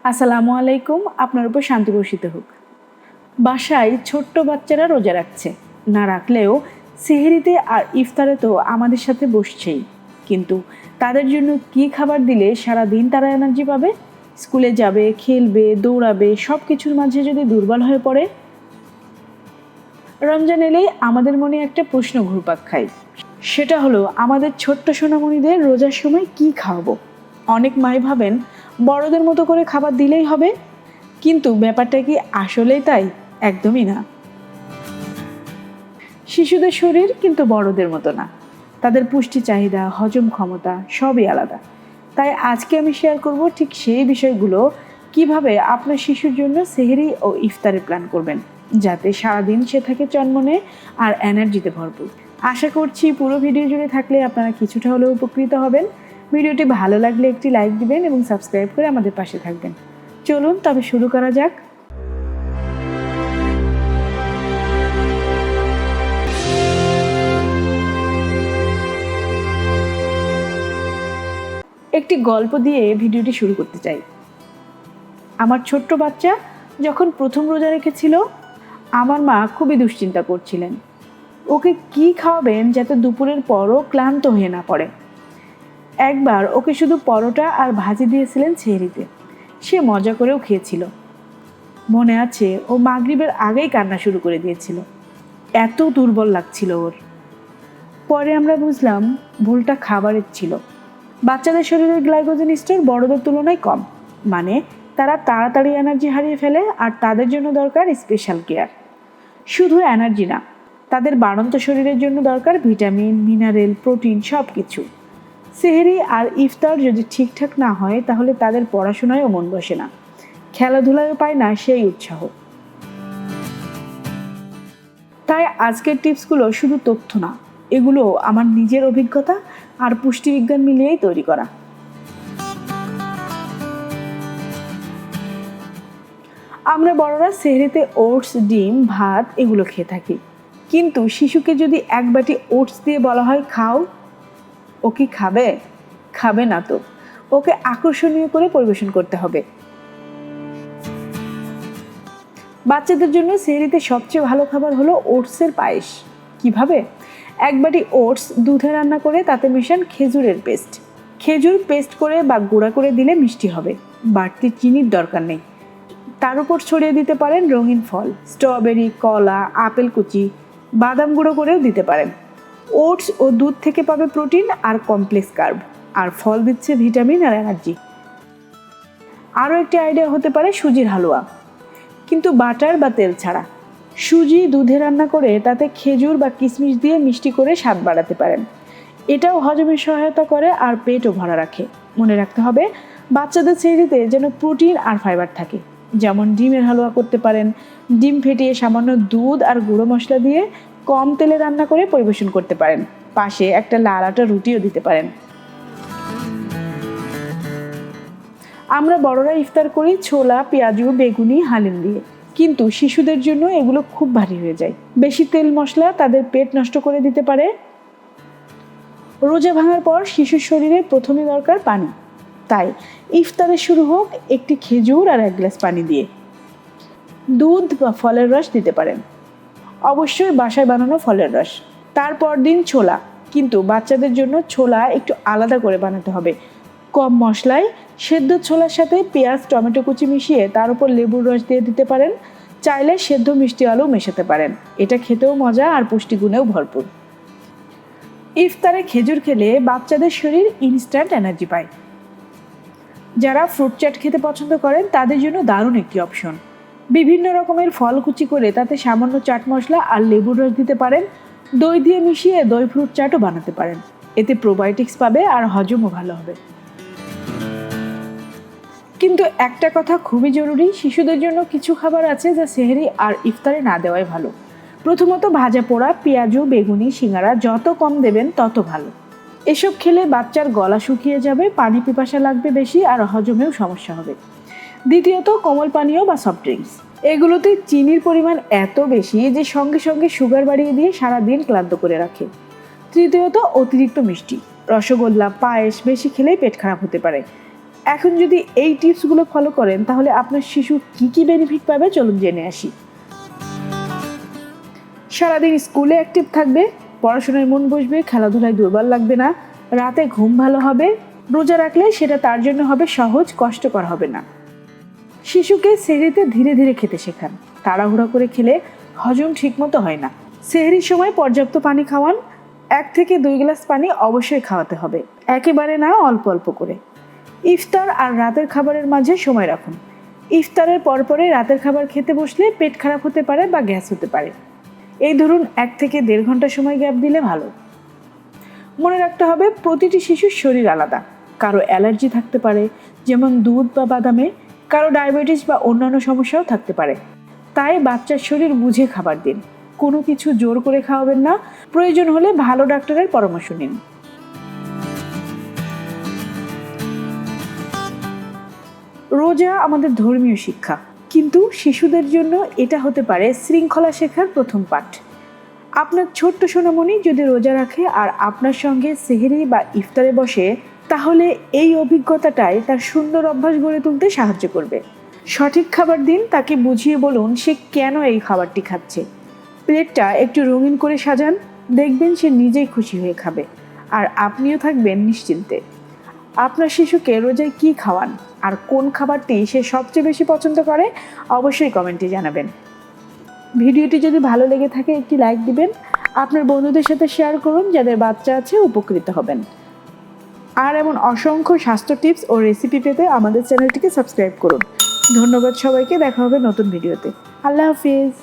আসসালামু আলাইকুম। আপনার উপর শান্তি বর্ষিত হোক। বাসায় ছোট্ট বাচ্চারা রোজা রাখছে, না রাখলেও সেহরিতে আর ইফতারে তো আমাদের সাথে বসছেই। কিন্তু তাদের জন্য কি খাবার দিলে সারা দিন তারা এনার্জি পাবে? স্কুলে যাবে, খেলবে, দৌড়াবে, সব কিছুর মাঝে যদি দুর্বল হয়ে পড়ে? রমজান এলেই আমাদের মনে একটা প্রশ্ন ঘুরপাক খায়, সেটা হলো আমাদের ছোট্ট সোনামণিদের রোজার সময় কি খাওয়াবো। অনেক মাই ভাবেন বড়দের মতো করে খাবার দিলেই হবে, কিন্তু ব্যাপারটা কি আসলেই তাই? একদমই না। শিশুদের শরীর কিন্তু বড়দের মতো না, তাদের পুষ্টি চাহিদা, হজম ক্ষমতা সবই আলাদা। তাই আজকে আমি শেয়ার করব ঠিক সেই বিষয়গুলো, কিভাবে আপনার শিশুর জন্য সেহরি ও ইফতারের প্ল্যান করবেন, যাতে সারাদিন সে থাকে চনমনে আর এনার্জিতে ভরপুর। আশা করছি পুরো ভিডিও জুড়ে থাকলে আপনারা কিছুটা হলেও উপকৃত হবেন। ভিডিওটি ভালো লাগলে একটি লাইক দিবেন এবং সাবস্ক্রাইব করে আমাদের পাশে থাকবেন। চলুন তবে শুরু করা যাক। একটি গল্প দিয়ে ভিডিওটি শুরু করতে চাই। আমার ছোট্ট বাচ্চা যখন প্রথম রোজা রেখেছিল, আমার মা খুবই দুশ্চিন্তা করছিলেন ওকে কি খাওয়াবেন যাতে দুপুরের পরও ক্লান্ত হয়ে না পড়ে। একবার ওকে শুধু পরোটা আর ভাজি দিয়েছিলেন সেহরিতে। সে মজা করেও খেয়েছিল। মনে আছে, ও মাগরিবের আগেই কান্না শুরু করে দিয়েছিল, এত দুর্বল লাগছিল ওর। পরে আমরা বুঝলাম ভুলটা খাবারের ছিল। বাচ্চাদের শরীরের গ্লাইকোজেন স্টোর বড়দের তুলনায় কম, মানে তারা তাড়াতাড়ি এনার্জি হারিয়ে ফেলে, আর তাদের জন্য দরকার স্পেশাল কেয়ার। শুধু এনার্জি না, তাদের বাড়ন্ত শরীরের জন্য দরকার ভিটামিন, মিনারেল, প্রোটিন সব কিছু। সেহরি আর ইফতার যদি ঠিকঠাক না হয়, তাহলে তাদের পড়াশোনায়ও মন বসে না, খেলাধুলায়ও পায় না সেই উৎসাহ। তাই আজকের টিপসগুলো শুধু তথ্য না, এগুলো আমার নিজের অভিজ্ঞতা আর পুষ্টিবিজ্ঞান মিলিয়েই তৈরি করা। আমরা বড়রা সেহরিতে ওটস, ডিম, ভাত এগুলো খেয়ে থাকি, কিন্তু শিশুকে যদি এক বাটি ওটস দিয়ে বলা হয় খাও, ও কি খাবে? খাবে না তো। ওকে আকর্ষণীয় করে পরিবেশন করতে হবে। বাচ্চাদের জন্য সেহরিতে সবচেয়ে ভালো খাবার হলো ওটসের পায়েস। কিভাবে? এক বাটি ওটস দুধে রান্না করে তাতে মেশান খেজুরের পেস্ট। খেজুর পেস্ট করে বা গুঁড়া করে দিলে মিষ্টি হবে, বাড়তি চিনির দরকার নেই। তার উপর ছড়িয়ে দিতে পারেন রঙিন ফল, স্ট্রবেরি, কলা, আপেল কুচি, বাদাম গুঁড়ো করেও দিতে পারেন। ওটস ও দুধ থেকে পাবে প্রোটিন আর কমপ্লেক্স কার্ব, আর ফল দিচ্ছে ভিটামিন আর এনার্জি। আরও একটি আইডিয়া হতে পারে সুজির হালুয়া, কিন্তু বাটার বা তেল ছাড়া। সুজি দুধে রান্না করে তাতে খেজুর বা কিশমিশ দিয়ে মিষ্টি করে স্বাদ বাড়াতে পারেন। এটাও হজমের সহায়তা করে আর পেটও ভরা রাখে। মনে রাখতে হবে বাচ্চাদের সেহরিতে যেন প্রোটিন আর ফাইবার থাকে। যেমন ডিমের হালুয়া করতে পারেন, ডিম ফেটিয়ে সামান্য দুধ আর গুঁড়ো মশলা দিয়ে কম তেলে রান্না করে পরিবেশন করতে পারেন। পাশে একটা লাল আটা রুটিও দিতে পারেন। আমরা বড়রা ইফতার করি ছোলা, পেঁয়াজু, বেগুনি, হালিম দিয়ে, কিন্তু শিশুদের জন্য এগুলো খুব ভারী হয়ে যায়। বেশি তেল মশলা তাদের পেট নষ্ট করে দিতে পারে। রোজা ভাঙার পর শিশুর শরীরে প্রথমে দরকার পানি, তাই ইফতারে শুরু হোক একটি খেজুর আর এক গ্লাস পানি দিয়ে। দুধ বা ফলের রস দিতে পারেন, অবশ্যই বাসায় বানানো ফলের রস। তারপর দিন ছোলা, কিন্তু বাচ্চাদের জন্য ছোলা একটু আলাদা করে বানাতে হবে, কম মশলায়। সেদ্ধ ছোলার সাথে পেঁয়াজ, টমেটো কুচি মিশিয়ে তার উপর লেবুর রস দিয়ে দিতে পারেন। চাইলে সেদ্ধ মিষ্টি আলু মেশাতে পারেন, এটা খেতেও মজা আর পুষ্টিগুণেও ভরপুর। ইফতারে খেজুর খেলে বাচ্চাদের শরীর ইনস্ট্যান্ট এনার্জি পায়। যারা ফ্রুট চাট খেতে পছন্দ করেন তাদের জন্য দারুণ একটি অপশন। বিভিন্ন রকমের ফল কুচি করে তাতে সামান্য চাট মশলা আর লেবুর রস দিতে পারেন। দই দিয়ে মিশিয়ে দই ফ্রুট চাটও বানাতে পারেন, এতে প্রোবায়োটিক্স পাবে আর হজমও ভালো হবে। কিন্তু একটা কথা খুবই জরুরি, শিশুদের জন্য কিছু খাবার আছে যা সেহরি আর ইফতারে না দেওয়াই ভালো। প্রথমত ভাজা পোড়া, পেঁয়াজু, বেগুনি, সিঙ্গারা যত কম দেবেন তত ভালো। এসব খেলে বাচ্চার গলা শুকিয়ে যাবে, পানি পিপাসা লাগবে বেশি, আর হজমেও সমস্যা হবে। দ্বিতীয়ত কোমল পানীয় বা সফট ড্রিঙ্কস, এগুলোতে চিনির পরিমাণ এত বেশি যে সঙ্গে সঙ্গে সুগার বাড়িয়ে দিয়ে সারাদিন ক্লান্ত করে রাখে। তৃতীয়ত অতিরিক্ত মিষ্টি, রসগোল্লা, পায়েস বেশি খেলেই পেট খারাপ হতে পারে। এখন যদি এই টিপসগুলো ফলো করেন তাহলে আপনার শিশু কি বেনিফিট পাবে চলুন জেনে আসি। সারাদিন স্কুলে অ্যাক্টিভ থাকবে, পড়াশোনায় মন বসবে, খেলাধুলায় দুর্বল লাগবে না, রাতে ঘুম ভালো হবে। রোজা রাখলে সেটা তার জন্য হবে সহজ, কষ্টকর হবে না। শিশুকে সেহরিতে ধীরে ধীরে খেতে শেখান। তাড়াহুড়া করে খেলে হজম ঠিকমতো হয় না। সেহরির সময় পর্যাপ্ত পানি খাওয়ান। 1 থেকে 2 গ্লাস পানি অবশ্যই খাওয়াতে হবে, একেবারে না, অল্প অল্প করে। ইফতার আর রাতের খাবারের মাঝে সময় রাখুন। ইফতারের পরপরে রাতের খাবার খেতে বসলে পেট খারাপ হতে পারে বা গ্যাস হতে পারে। এই ধরুন 1 থেকে 1.5 ঘন্টা সময় গ্যাপ দিলে ভালো। মনে রাখতে হবে প্রতিটি শিশুর শরীর আলাদা। কারো অ্যালার্জি থাকতে পারে, যেমন দুধ বা বাদামে, কারো ডায়াবেটিস বা অন্যান্য সমস্যাও থাকতে পারে। তাই বাচ্চার শরীর বুঝে খাবার দিন, কোনো কিছু জোর করে খাওয়াবেন না। প্রয়োজন হলে ভালো ডাক্তারের পরামর্শ নিন। রোজা আমাদের ধর্মীয় শিক্ষা, কিন্তু শিশুদের জন্য এটা হতে পারে শৃঙ্খলা শেখার প্রথম পাঠ। আপনার ছোট্ট সোনামণি যদি রোজা রাখে আর আপনার সঙ্গে সেহরি বা ইফতারে বসে, তাহলে এই অভিজ্ঞতাটাই তার সুন্দর অভ্যাস গড়ে তুলতে সাহায্য করবে। সঠিক খাবার দিন, তাকে বুঝিয়ে বলুন সে কেন এই খাবারটি খাচ্ছে। প্লেটটা একটু রঙিন করে সাজান, দেখবেন সে নিজেই খুশি হয়ে খাবে আর আপনিও থাকবেন নিশ্চিন্তে। আপনার শিশুকে রোজায় কি খাওয়ান আর কোন খাবারটি সে সবচেয়ে বেশি পছন্দ করে অবশ্যই কমেন্টে জানাবেন। ভিডিওটি যদি ভালো লেগে থাকে একটি লাইক দিবেন, আপনার বন্ধুদের সাথে শেয়ার করুন যাদের বাচ্চা আছে, উপকৃত হবেন। আর এমন অসংখ্য স্বাস্থ্য টিপস ও রেসিপি পেতে আমাদের চ্যানেলটিকে সাবস্ক্রাইব করুন। ধন্যবাদ সবাইকে, দেখা হবে নতুন ভিডিওতে। আল্লাহ হাফিজ।